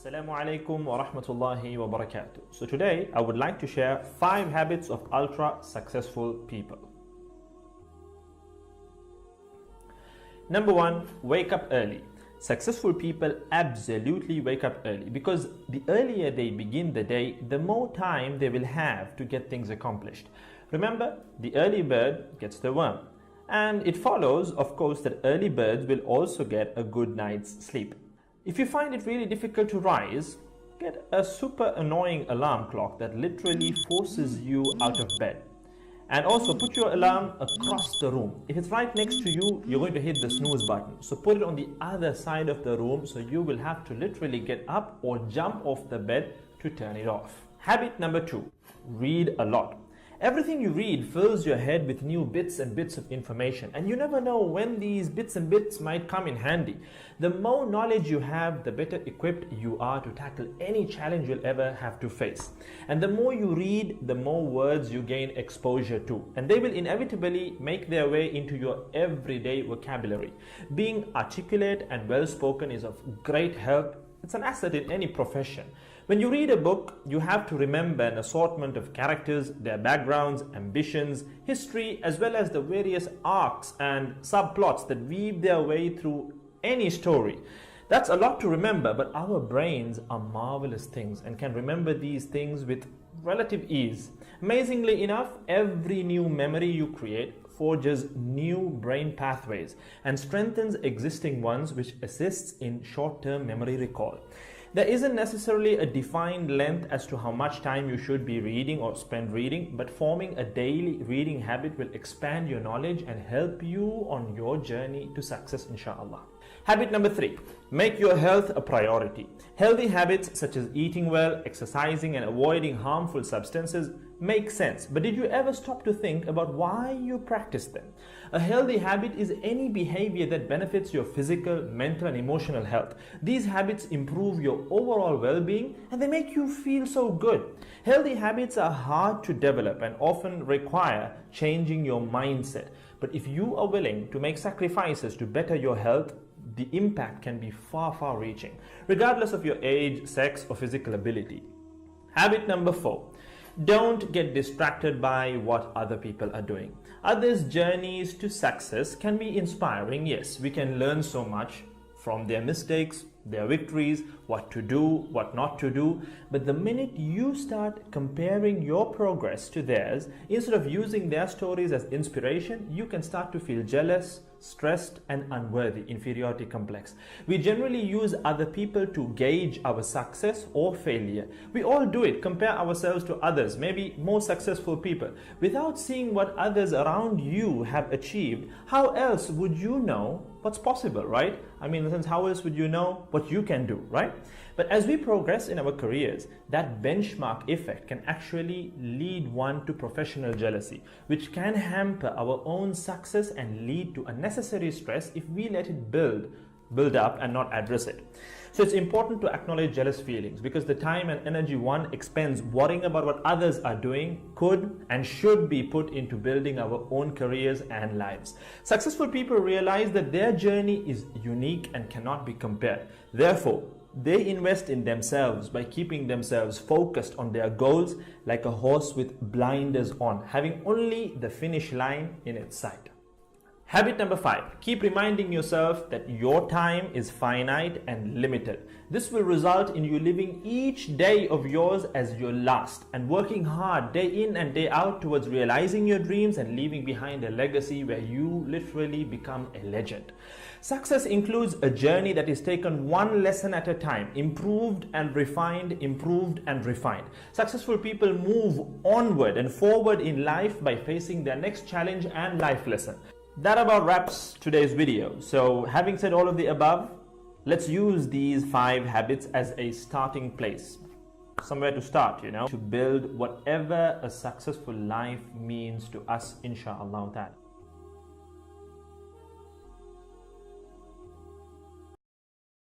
Assalamu alaikum wa rahmatullahi wa barakatuh. So today I would like to share 5 habits of ultra successful people. Number 1, wake up early. Successful people absolutely wake up early because the earlier they begin the day, the more time they will have to get things accomplished. Remember, the early bird gets the worm. And it follows, of course, that early birds will also get a good night's sleep. If you find it really difficult to rise, get a super annoying alarm clock that literally forces you out of bed. And also put your alarm across the room. If it's right next to you, you're going to hit the snooze button. So put it on the other side of the room so you will have to literally get up or jump off the bed to turn it off. Habit number 2, read a lot. Everything you read fills your head with new bits and bits of information, and you never know when these bits and bits might come in handy. The more knowledge you have, the better equipped you are to tackle any challenge you'll ever have to face. And the more you read, the more words you gain exposure to, and they will inevitably make their way into your everyday vocabulary. Being articulate and well-spoken is of great help. It's an asset in any profession. When you read a book, you have to remember an assortment of characters, their backgrounds, ambitions, history, as well as the various arcs and subplots that weave their way through any story. That's a lot to remember, but our brains are marvelous things and can remember these things with relative ease. Amazingly enough, every new memory you create forges new brain pathways and strengthens existing ones, which assists in short-term memory recall. There isn't necessarily a defined length as to how much time you should be reading or spend reading, but forming a daily reading habit will expand your knowledge and help you on your journey to success, inshallah. Habit number 3, make your health a priority. Healthy habits such as eating well, exercising, and avoiding harmful substances make sense, but did you ever stop to think about why you practice them? A healthy habit is any behavior that benefits your physical, mental, and emotional health. These habits improve your overall well-being and they make you feel so good. Healthy habits are hard to develop and often require changing your mindset. But if you are willing to make sacrifices to better your health, the impact can be far reaching, regardless of your age, sex, or physical ability. Habit number 4. Don't get distracted by what other people are doing. Others' journeys to success can be inspiring. Yes, we can learn so much from their mistakes, their victories, what to do, what not to do. But the minute you start comparing your progress to theirs, instead of using their stories as inspiration, you can start to feel jealous, stressed, and unworthy, inferiority complex. We generally use other people to gauge our success or failure. We all do it, compare ourselves to others, maybe more successful people. Without seeing what others around you have achieved, how else would you know what's possible, right? I mean, in a sense, how else would you know what you can do, right? But as we progress in our careers, that benchmark effect can actually lead one to professional jealousy, which can hamper our own success and lead to unnecessary stress if we let it build up and not address it. So it's important to acknowledge jealous feelings because the time and energy one expends worrying about what others are doing could and should be put into building our own careers and lives. Successful people realize that their journey is unique and cannot be compared. Therefore, they invest in themselves by keeping themselves focused on their goals like a horse with blinders on, having only the finish line in its sight. Habit number 5, keep reminding yourself that your time is finite and limited. This will result in you living each day of yours as your last and working hard day in and day out towards realizing your dreams and leaving behind a legacy where you literally become a legend. Success includes a journey that is taken one lesson at a time, improved and refined, improved and refined. Successful people move onward and forward in life by facing their next challenge and life lesson. That about wraps today's video. So having said all of the above, let's use these 5 habits as a starting place. Somewhere to start, to build whatever a successful life means to us, inshallah ta'ala.